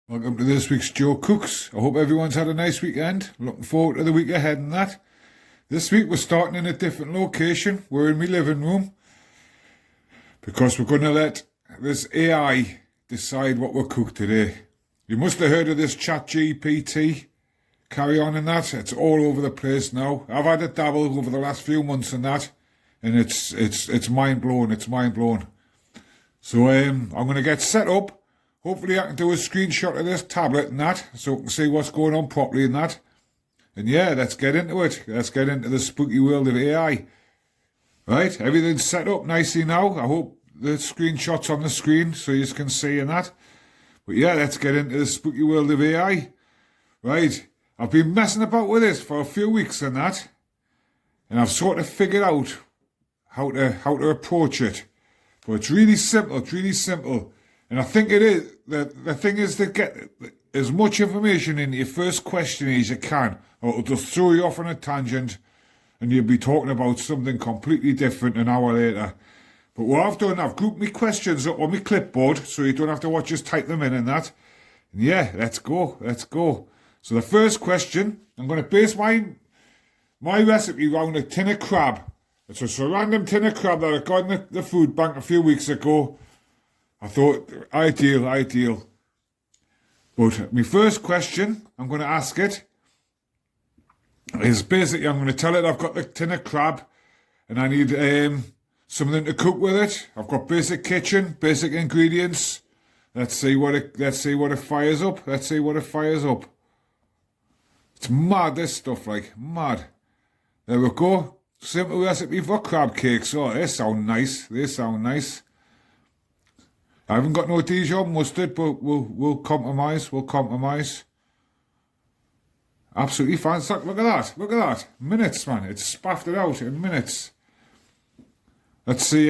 Welcome to this week's Joe Cooks. I hope everyone's had a nice weekend. Looking forward to the week ahead and that. This week we're starting in a different location. We're in my living room because we're going to let this AI decide what we'll cook today. You must have heard of this ChatGPT carry on and that. It's all over the place now. I've had a dabble over the last few months and that, and it's mind blowing. It's mind blowing. So I'm going to get set up. Hopefully I can do a screenshot of this tablet and that, so I can see what's going on properly and that. And yeah, let's get into it. Let's get into the spooky world of AI. Right, everything's set up nicely now. I hope the screenshot's on the screen so you can see and that. But yeah, let's get into the spooky world of AI. Right, I've been messing about with this for a few weeks and that. And I've sort of figured out how to approach it. But it's really simple. And I think it is, the thing is to get as much information in your first question as you can, or it'll just throw you off on a tangent and you'll be talking about something completely different an hour later. But what I've done, I've grouped my questions up on my clipboard so you don't have to watch us type them in and that. And yeah, let's go. So the first question, I'm going to base my recipe around a tin of crab. It's just a random tin of crab that I got in the food bank a few weeks ago. I thought, ideal. But my first question, I'm going to ask it, is basically, I'm going to tell it I've got the tin of crab and I need something to cook with it. I've got basic kitchen, basic ingredients. Let's see what it fires up. It's mad, this stuff, like, mad. There we go. Simple recipe for crab cakes. Oh, they sound nice. I haven't got no Dijon mustard, but we'll compromise. Absolutely fantastic. Look at that. Minutes, man. It's spaffed it out in minutes. Let's see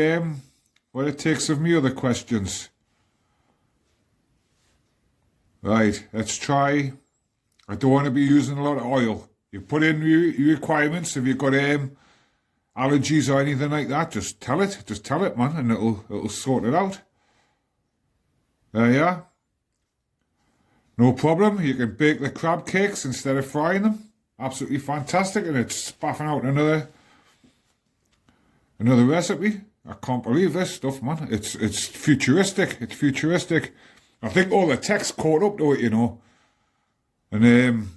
what it takes of me other questions. Right, let's try. I don't want to be using a lot of oil. You put in your requirements. If you've got allergies or anything like that, just tell it, man, and it'll sort it out. There you are. No problem. You can bake the crab cakes instead of frying them. Absolutely fantastic. And it's spaffing out another recipe. I can't believe this stuff, man. It's futuristic. I think all the tech's caught up to it, you know. And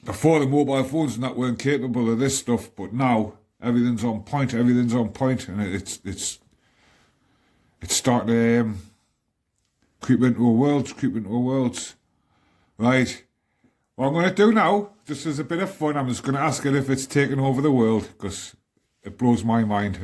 before the mobile phones and that weren't capable of this stuff, but now everything's on point. And it's starting to creep into a world. Right. What I'm going to do now, just as a bit of fun, I'm just going to ask it if it's taken over the world, because it blows my mind.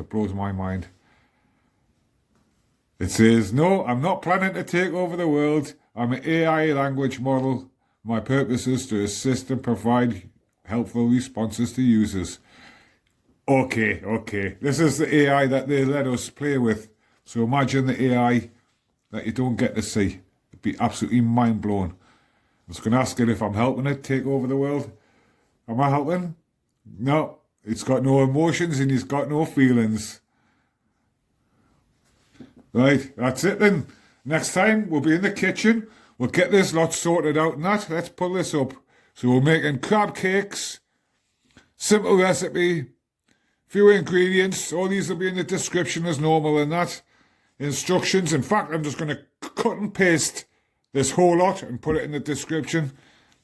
It says, no, I'm not planning to take over the world. I'm an AI language model. My purpose is to assist and provide helpful responses to users. Okay. This is the AI that they let us play with. So imagine the AI that you don't get to see. It'd be absolutely mind-blowing. I'm just going to ask it if I'm helping it take over the world. Am I helping? No. It's got no emotions and it's got no feelings. Right, that's it then. Next time we'll be in the kitchen. We'll get this lot sorted out and that. Let's pull this up. So we're making crab cakes. Simple recipe. Few ingredients. All these will be in the description as normal and that. Instructions. In fact, I'm just going to cut and paste this whole lot and put it in the description.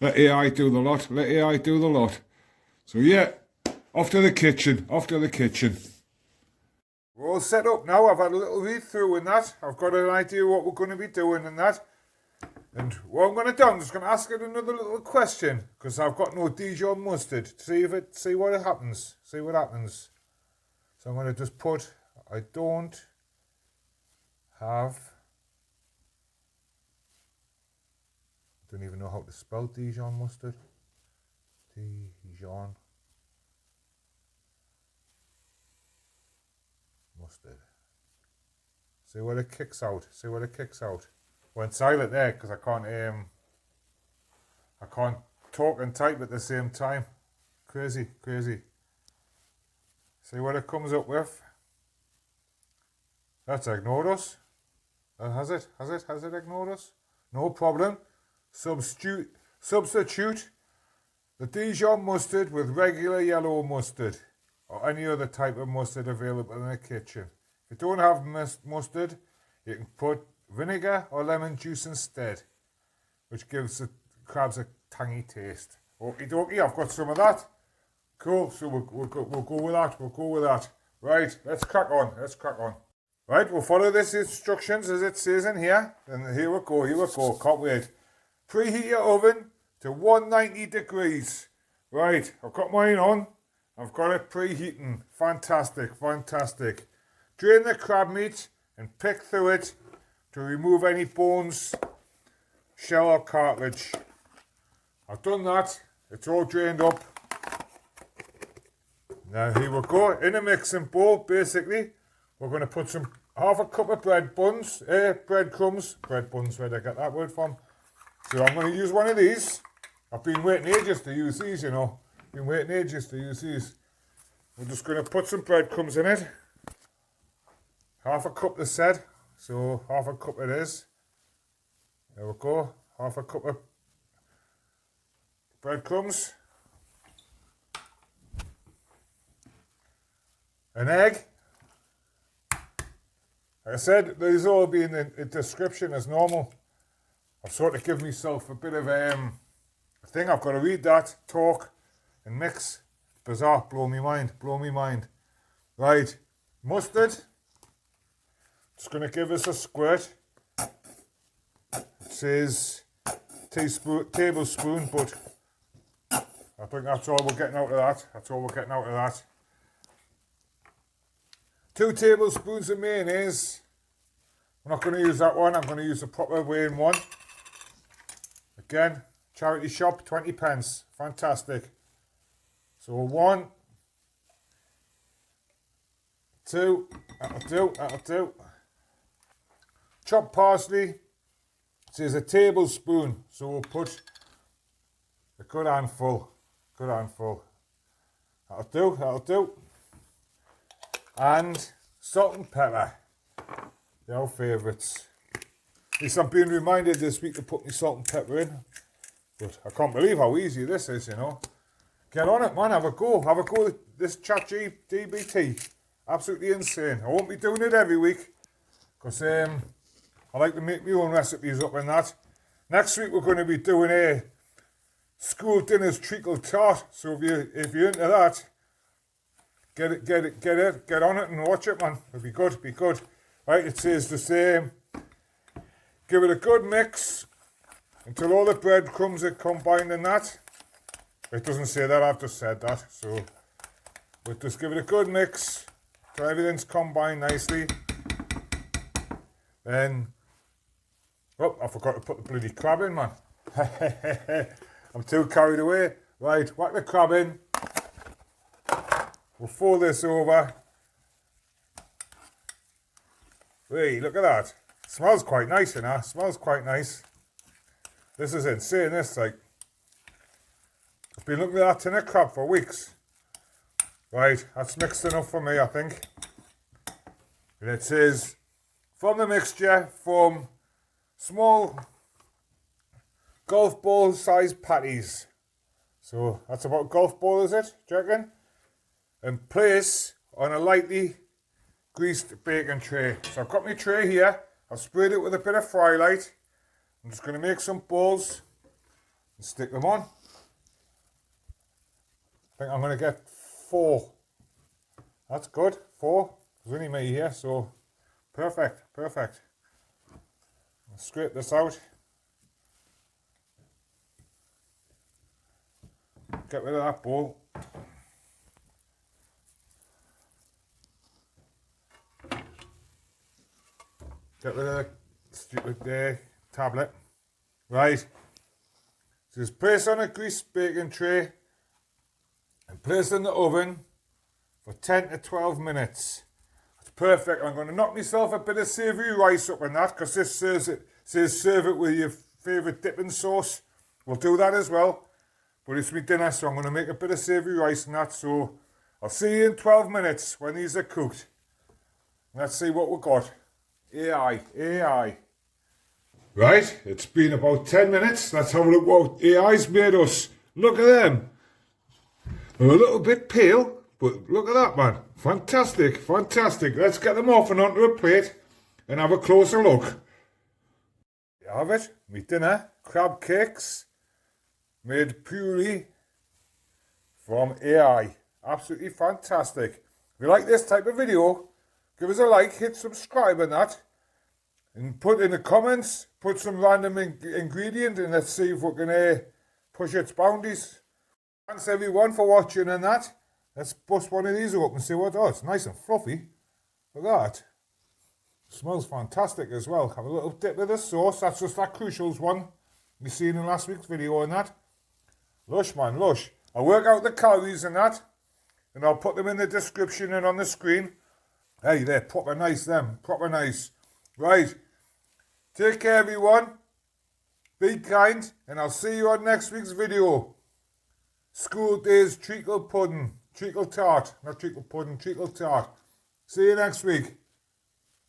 Let AI do the lot. So yeah, off to the kitchen. We're all set up now. I've had a little read through in that. I've got an idea what we're going to be doing in that. And what I'm going to do, I'm just going to ask it another little question, because I've got no Dijon mustard. See what happens. So I'm going to just put, I don't even know how to spell Dijon mustard. Dijon mustard. See what it kicks out. Went silent there because I can't talk and type at the same time. Crazy. See what it comes up with. That's ignored us. Has it ignored us? No problem. Substitute the Dijon mustard with regular yellow mustard or any other type of mustard available in the kitchen. If you don't have mustard, you can put vinegar or lemon juice instead, which gives the crabs a tangy taste. Okie dokie, I've got some of that. Cool, so we'll go with that, we'll go with that. Right, let's crack on. Right, we'll follow these instructions as it says in here. And here we go, can't wait. Preheat your oven to 190 degrees. Right, I've got mine on. I've got it preheating. Fantastic. Drain the crab meat and pick through it to remove any bones, shell or cartilage. I've done that. It's all drained up. Now here we go. In a mixing bowl, basically, we're going to put half a cup of breadcrumbs. Bread buns, where'd I get that word from? So I'm going to use one of these. I've been waiting ages to use these, you know. We're just going to put some breadcrumbs in it. Half a cup, they said. So half a cup it is. There we go. Half a cup of breadcrumbs. An egg. Like I said, these all be in the description as normal. I've sort of given myself a bit of a thing. I've got to read that, talk, and mix. Bizarre, blow me mind. Right, mustard. Just going to give us a squirt. It says tablespoon, but I think that's all we're getting out of that. 2 tablespoons of mayonnaise. I'm not going to use that one. I'm going to use the proper weighing one. Again, charity shop, 20 pence. Fantastic. So 1, 2, that'll do. Chopped parsley. It says a tablespoon. So we'll put a good handful. That'll do. And salt and pepper. They're our favourites. At least I'm being reminded this week to put my salt and pepper in. But I can't believe how easy this is, you know. Get on it, man. Have a go with this ChatGPT. Absolutely insane. I won't be doing it every week because I like to make my own recipes up and that. Next week we're going to be doing a school dinners treacle tart. So if you're into that, get on it and watch it, man. It'll be good. Right, it says the same. Give it a good mix until all the breadcrumbs are combined in that. It doesn't say that, I've just said that. So we'll just give it a good mix till everything's combined nicely. Then, oh, I forgot to put the bloody crab in, man. I'm too carried away. Right, whack the crab in. We'll fold this over. Hey, look at that. Smells quite nice, you know. Smells quite nice. This is insane, this, like. I've been looking at that tin of crab for weeks. Right, that's mixed enough for me, I think. And it says, from the mixture, form small golf ball sized patties. So that's about a golf ball, is it? Do you reckon? And place on a lightly greased baking tray. So I've got my tray here. I've sprayed it with a bit of fry light. I'm just going to make some balls and stick them on. I think I'm going to get 4. That's good. 4. There's only me here, so perfect. I'll scrape this out. Get rid of that bowl. Get rid of the stupid tablet. Right. So just place on a greased baking tray and place in the oven for 10 to 12 minutes. That's perfect. I'm going to knock myself a bit of savoury rice up in that because this says serve it with your favourite dipping sauce. We'll do that as well. But it's my dinner, so I'm going to make a bit of savoury rice and that. So I'll see you in 12 minutes when these are cooked. Let's see what we've got. AI. Right, it's been about 10 minutes. Let's have a look what AI's made us. Look at them. They're a little bit pale, but look at that, man. Fantastic, fantastic. Let's get them off and onto a plate and have a closer look. You have it, my dinner. Crab cakes made purely from AI. Absolutely fantastic. If you like this type of video, give us a like, hit subscribe and that. And put in the comments, put some random ingredient and let's see if we can push its boundaries. Thanks everyone for watching and that. Let's bust one of these up and see what it does. It's nice and fluffy. Look at that. Smells fantastic as well. Have a little dip of the sauce. That's just that Crucials one we seen in last week's video and that. Lush, man, lush. I'll work out the calories and that, and I'll put them in the description and on the screen. Hey, they're proper nice, them. Proper nice. Right. Take care, everyone. Be kind, and I'll see you on next week's video. School days treacle pudding. Treacle tart. Not treacle pudding, treacle tart. See you next week.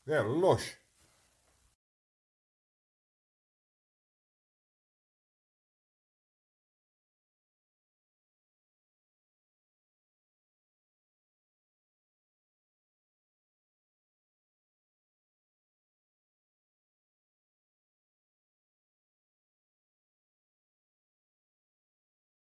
They're lush.